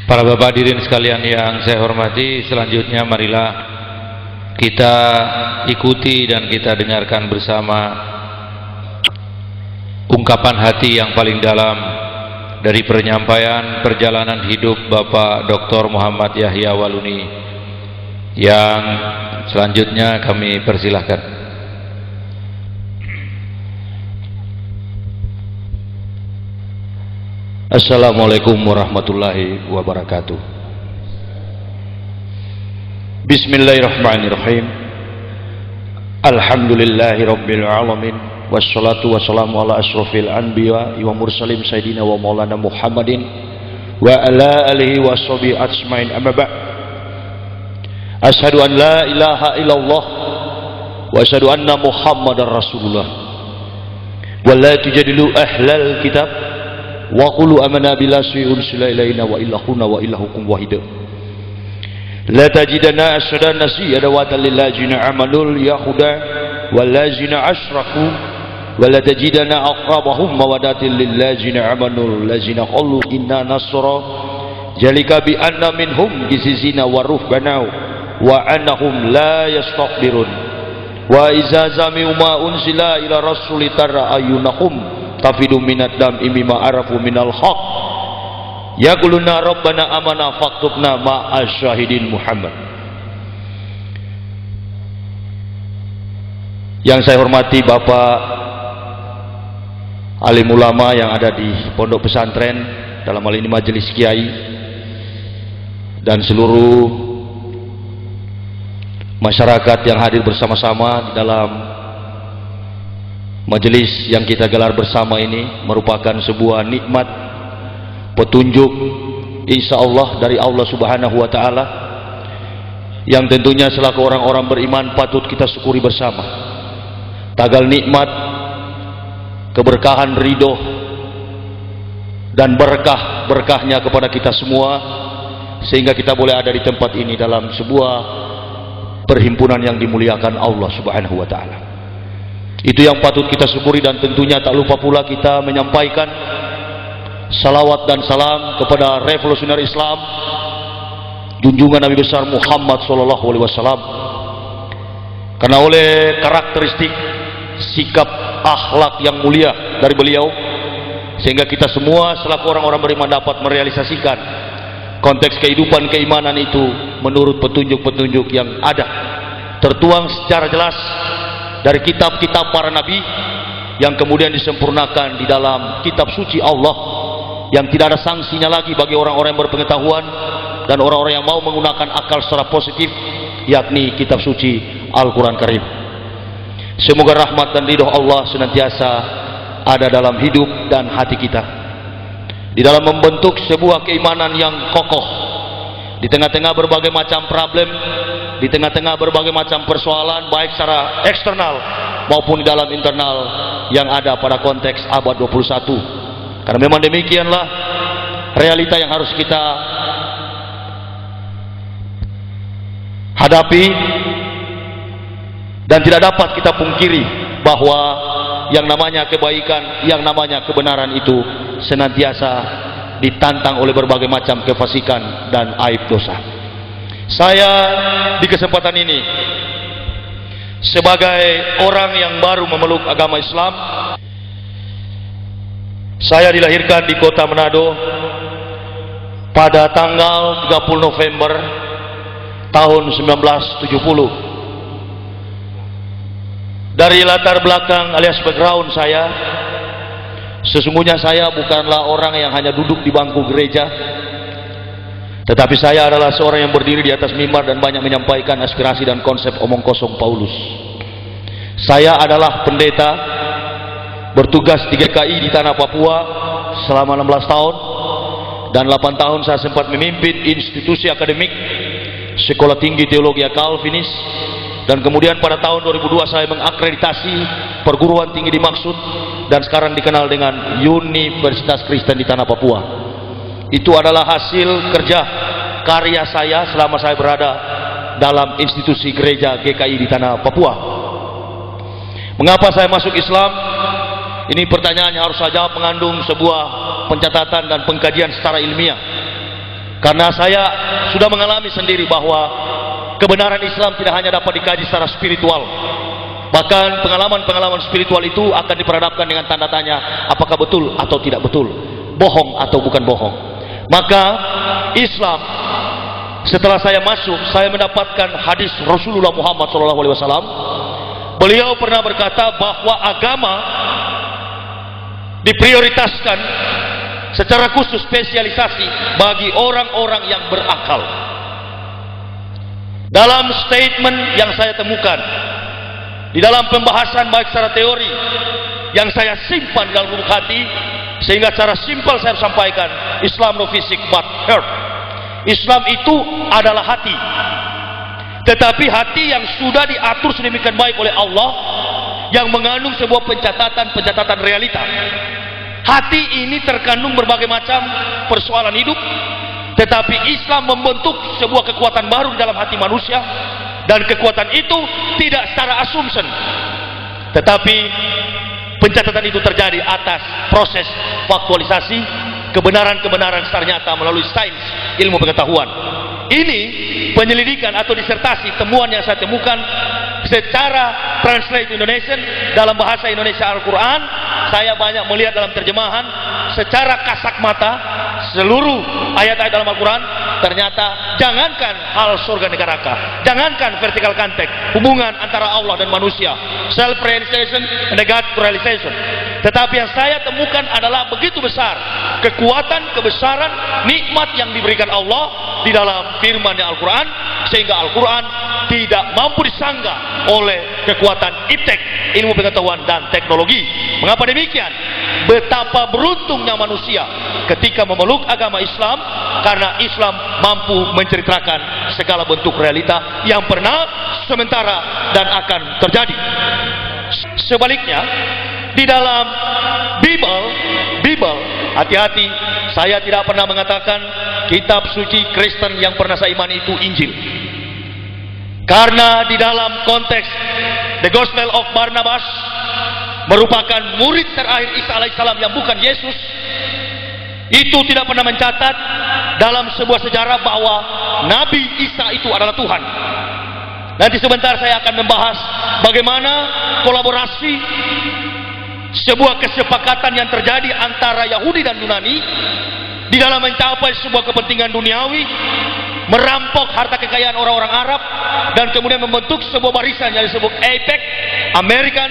Para bapak hadirin sekalian yang saya hormati, selanjutnya marilah kita ikuti dan kita dengarkan bersama ungkapan hati yang paling dalam dari penyampaian perjalanan hidup Bapak Dr. Muhammad Yahya Waluni yang selanjutnya kami persilahkan. Assalamualaikum warahmatullahi wabarakatuh. Bismillahirrahmanirrahim. Alhamdulillahi rabbil alamin. Wassalatu wassalamu ala asrofil anbiya wa mursalin sayyidina wa maulana Muhammadin wa ala alihi wa sahbihi ajmain, amma ba'd. Asyhadu an la ilaha illallah wa asyhadu anna Muhammadar Rasulullah. Wa la tujadilu ahlal kitab wa qulu amanna billahi unsila ilaina wa ilahuna wa ilahukum wahid. La tajidanna ashadan nasi adawatan lil ladzina amanul yahuda wal ladzina asyraku wa la tajidanna aqrabahum mawaddatil lil ladzina amanul ladzina qalu inna nasra jalika bi anna minhum qisisina wa ruhbana wa annahum la yastakbirun wa iza zami'u ma unsila ila rasuli tara ayunahum tafidu minad dam imma arafu minal haq yaquluna rabbana amana faktubna ma'as syahidin Muhammad. Yang saya hormati Bapak alim ulama yang ada di pondok pesantren, dalam hal ini majelis kiai, dan seluruh masyarakat yang hadir bersama-sama di dalam majelis yang kita gelar bersama ini merupakan sebuah nikmat petunjuk insyaallah dari Allah Subhanahu wa taala yang tentunya selaku orang-orang beriman patut kita syukuri bersama. Tagal nikmat, keberkahan, ridho dan berkahnya kepada kita semua sehingga kita boleh ada di tempat ini dalam sebuah perhimpunan yang dimuliakan Allah Subhanahu wa taala. Itu yang patut kita syukuri, dan tentunya tak lupa pula kita menyampaikan salawat dan salam kepada revolusioner Islam junjungan Nabi besar Muhammad SAW, karena oleh karakteristik sikap akhlak yang mulia dari beliau sehingga kita semua selaku orang-orang beriman dapat merealisasikan konteks kehidupan keimanan itu menurut petunjuk-petunjuk yang ada tertuang secara jelas dari kitab-kitab para nabi yang kemudian disempurnakan di dalam kitab suci Allah yang tidak ada sanksinya lagi bagi orang-orang yang berpengetahuan dan orang-orang yang mau menggunakan akal secara positif, yakni kitab suci Al-Quran Karim. Semoga rahmat dan ridho Allah senantiasa ada dalam hidup dan hati kita di dalam membentuk sebuah keimanan yang kokoh di tengah-tengah berbagai macam problem, di tengah-tengah berbagai macam persoalan baik secara eksternal maupun di dalam internal yang ada pada konteks abad 21. Karena memang demikianlah realita yang harus kita hadapi, dan tidak dapat kita pungkiri bahwa yang namanya kebaikan, yang namanya kebenaran itu senantiasa ditantang oleh berbagai macam kefasikan dan aib dosa. Saya di kesempatan ini sebagai orang yang baru memeluk agama Islam, saya dilahirkan di kota Manado pada tanggal 30 November tahun 1970. Dari latar belakang alias background saya, sesungguhnya saya bukanlah orang yang hanya duduk di bangku gereja, tetapi saya adalah seorang yang berdiri di atas mimbar dan banyak menyampaikan aspirasi dan konsep omong kosong Paulus. Saya adalah pendeta bertugas di GKI di tanah Papua selama 16 tahun, dan 8 tahun saya sempat memimpin institusi akademik Sekolah Tinggi Teologi Calvinis, dan kemudian pada tahun 2002 saya mengakreditasi perguruan tinggi dimaksud dan sekarang dikenal dengan Universitas Kristen di tanah Papua. Itu adalah hasil kerja karya saya selama saya berada dalam institusi gereja GKI di tanah Papua. Mengapa saya masuk Islam? Ini pertanyaan yang harus saya jawab mengandung sebuah pencatatan dan pengkajian secara ilmiah. Karena saya sudah mengalami sendiri bahwa kebenaran Islam tidak hanya dapat dikaji secara spiritual, bahkan pengalaman-pengalaman spiritual itu akan diperhadapkan dengan tanda tanya, apakah betul atau tidak betul, bohong atau bukan bohong. Maka Islam, setelah saya masuk, saya mendapatkan hadis Rasulullah Muhammad SAW. Beliau pernah berkata bahwa agama diprioritaskan secara khusus spesialisasi bagi orang-orang yang berakal. Dalam statement yang saya temukan, di dalam pembahasan baik secara teori yang saya simpan dalam lubuk hati, sehingga secara simpel saya sampaikan, Islam no fisik but heart. Islam itu adalah hati, tetapi hati yang sudah diatur sedemikian baik oleh Allah, yang mengandung sebuah pencatatan realita. Hati ini terkandung berbagai macam persoalan hidup, tetapi Islam membentuk sebuah kekuatan baru di dalam hati manusia, dan kekuatan itu tidak secara assumption, tetapi pencatatan itu terjadi atas proses faktualisasi kebenaran-kebenaran secara nyata melalui sains ilmu pengetahuan. Ini penyelidikan atau disertasi temuan yang saya temukan secara translate Indonesian dalam bahasa Indonesia Al-Quran. Saya banyak melihat dalam terjemahan secara kasat mata seluruh ayat-ayat dalam Al-Quran. Ternyata jangankan hal surga neraka, jangankan vertical contact, hubungan antara Allah dan manusia, self realization and God realization, tetapi yang saya temukan adalah begitu besar kekuatan, kebesaran, nikmat yang diberikan Allah di dalam firman Al-Quran, sehingga Al-Quran tidak mampu disangga oleh kekuatan iptek, ilmu pengetahuan dan teknologi. Mengapa demikian? Betapa beruntungnya manusia ketika memeluk agama Islam, karena Islam mampu menceritakan segala bentuk realita yang pernah, sementara, dan akan terjadi. Sebaliknya, di dalam Bible, hati-hati, saya tidak pernah mengatakan kitab suci Kristen yang pernah saya imani itu Injil. Karena di dalam konteks The Gospel of Barnabas merupakan murid terakhir Isa alaihissalam yang bukan Yesus, itu tidak pernah mencatat dalam sebuah sejarah bahwa Nabi Isa itu adalah Tuhan. Nanti sebentar saya akan membahas bagaimana kolaborasi sebuah kesepakatan yang terjadi antara Yahudi dan Yunani di dalam mencapai sebuah kepentingan duniawi, merampok harta kekayaan orang-orang Arab, dan kemudian membentuk sebuah barisan yang disebut AIPAC, American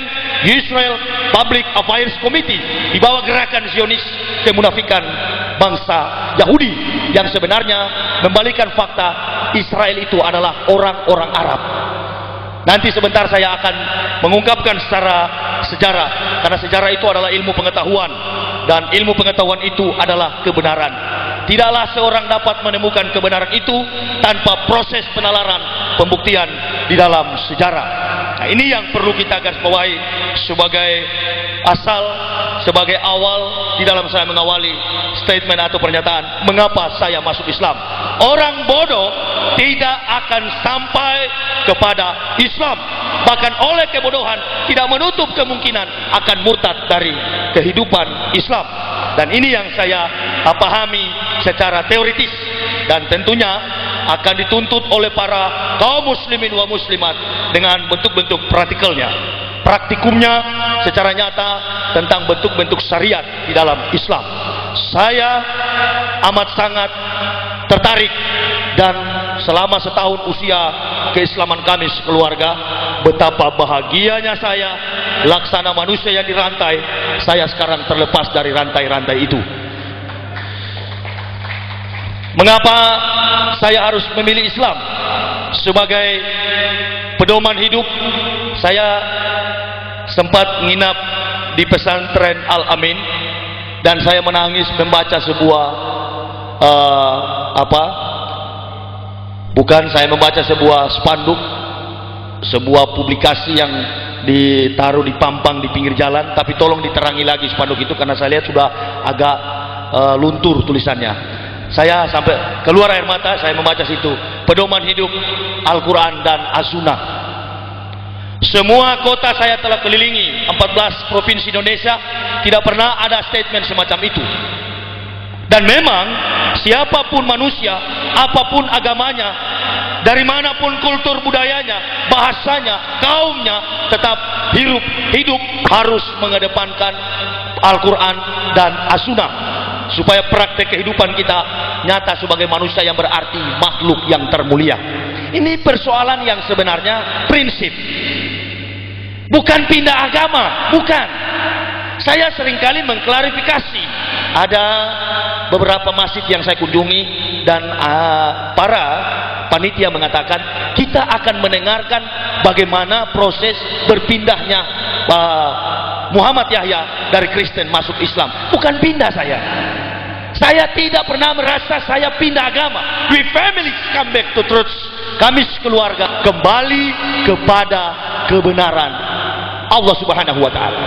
Israel Public Affairs Committee, di bawah gerakan Zionis kemunafikan bangsa Yahudi yang sebenarnya membalikan fakta Israel itu adalah orang-orang Arab. Nanti sebentar saya akan mengungkapkan secara sejarah, karena sejarah itu adalah ilmu pengetahuan, dan ilmu pengetahuan itu adalah kebenaran. Tidaklah seorang dapat menemukan kebenaran itu tanpa proses penalaran, pembuktian di dalam sejarah. Nah, ini yang perlu kita garis bawahi sebagai asal, sebagai awal di dalam saya mengawali statement atau pernyataan mengapa saya masuk Islam. Orang bodoh tidak akan sampai kepada Islam, bahkan oleh kebodohan tidak menutup kemungkinan akan murtad dari kehidupan Islam. Dan ini yang saya pahami secara teoritis, dan tentunya akan dituntut oleh para kaum muslimin wa muslimat dengan bentuk-bentuk praktikalnya, praktikumnya secara nyata tentang bentuk-bentuk syariat di dalam Islam. Saya amat sangat tertarik, dan selama setahun usia keislaman kami sekeluarga, betapa bahagianya saya, laksana manusia yang dirantai, saya sekarang terlepas dari rantai-rantai itu. Mengapa saya harus memilih Islam sebagai pedoman hidup? Saya sempat menginap di pesantren Al-Amin, dan saya menangis membaca sebuah saya membaca sebuah spanduk, sebuah publikasi yang ditaruh di pampang di pinggir jalan, tapi tolong diterangi lagi spanduk itu, karena saya lihat sudah agak luntur tulisannya. Saya sampai keluar air mata, saya membaca situ, pedoman hidup Al-Quran dan As-Sunnah. Semua kota saya telah kelilingi, 14 provinsi Indonesia, tidak pernah ada statement semacam itu. Dan memang siapapun manusia, apapun agamanya, dari manapun kultur budayanya, bahasanya, kaumnya, tetap hidup harus mengedepankan Al-Quran dan As-Sunnah, supaya praktek kehidupan kita nyata sebagai manusia yang berarti, makhluk yang termulia. Ini persoalan yang sebenarnya prinsip, bukan pindah agama, bukan. Saya seringkali mengklarifikasi. Ada beberapa masjid yang saya kunjungi dan para panitia mengatakan kita akan mendengarkan bagaimana proses berpindahnya Muhammad Yahya dari Kristen masuk Islam. Bukan pindah saya. Saya tidak pernah merasa saya pindah agama. We families come back to truth. Kami sekeluarga kembali kepada kebenaran Allah Subhanahu wa Ta'ala.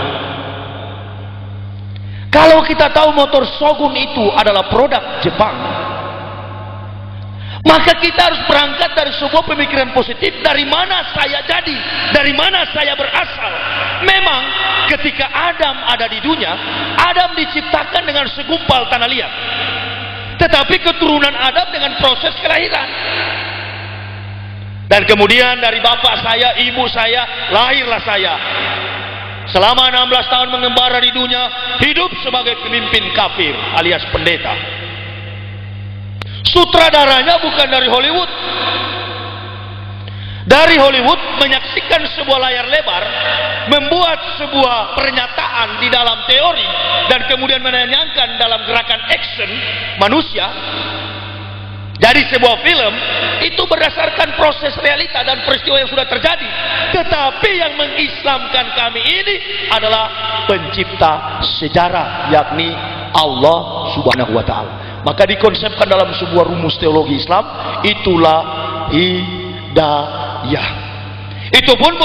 Kalau kita tahu motor Shogun itu adalah produk Jepang, maka kita harus berangkat dari sebuah pemikiran positif. Dari mana saya jadi, dari mana saya berasal. Memang ketika Adam ada di dunia, Adam diciptakan dengan segumpal tanah liat, tetapi keturunan Adam dengan proses kelahiran. Dan kemudian dari bapak saya, ibu saya, lahirlah saya. Selama 16 tahun mengembara di dunia, hidup sebagai pemimpin kafir alias pendeta. Sutradaranya bukan dari Hollywood. Dari Hollywood menyaksikan sebuah layar lebar, membuat sebuah pernyataan di dalam teori, dan kemudian menyanyikan dalam gerakan action manusia. Dari sebuah film itu berdasarkan proses realita dan peristiwa yang sudah terjadi. Tetapi yang mengislamkan kami ini adalah pencipta sejarah, yakni Allah Subhanahu wa Ta'ala. Maka dikonsepkan dalam sebuah rumus teologi Islam, itulah hidayah. Itu pun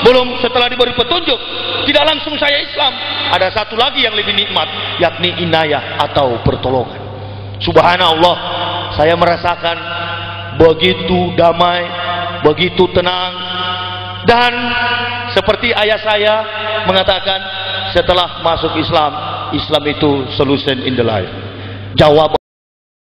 belum setelah diberi petunjuk, tidak langsung saya Islam. Ada satu lagi yang lebih nikmat, yakni inayah atau pertolongan. Subhanallah, saya merasakan begitu damai, begitu tenang. Dan seperti ayah saya mengatakan, setelah masuk Islam, Islam itu solution in the life. Jawab